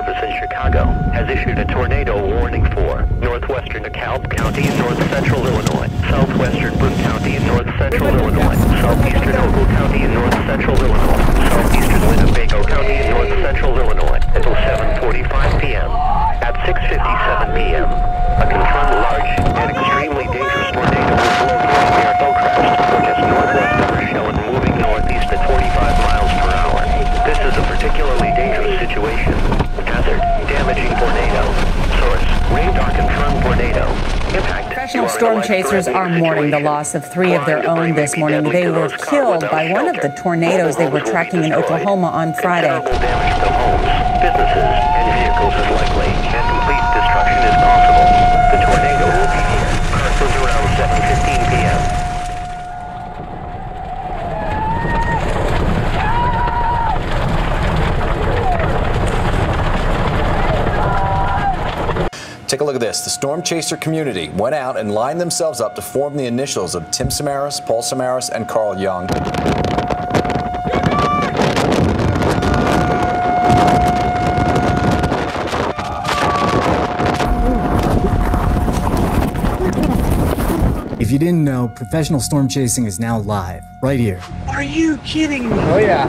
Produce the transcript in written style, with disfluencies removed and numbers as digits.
Office in Chicago has issued a tornado warning for northwestern DeKalb County, north central Illinois, southwestern Boone County, north central Illinois, southeastern Ogle County, north central Illinois, southeastern Winnebago County, north central Illinois, until 7:45 p.m. At 6:57 p.m., a confirmed large and extremely dangerous tornado was located near Hillcrest, just northwest of Rochelle and moving northeast at 45 miles per hour. This is a particularly dangerous situation. Hazard, damaging tornado. Source, radar confirmed tornado. Impact. Professional storm chasers are mourning the loss of 3 of their own this morning. They were killed by one of the tornadoes they were tracking in Oklahoma on Friday. Terrible damage to homes, businesses, and vehicles is likely, and complete destruction is possible. The tornado will be here. Crossings around 7:15 p.m. Take a look at this. The storm chaser community went out and lined themselves up to form the initials of Tim Samaras, Paul Samaras, and Carl Young. If you didn't know, professional storm chasing is now live, right here. Are you kidding me? Oh yeah.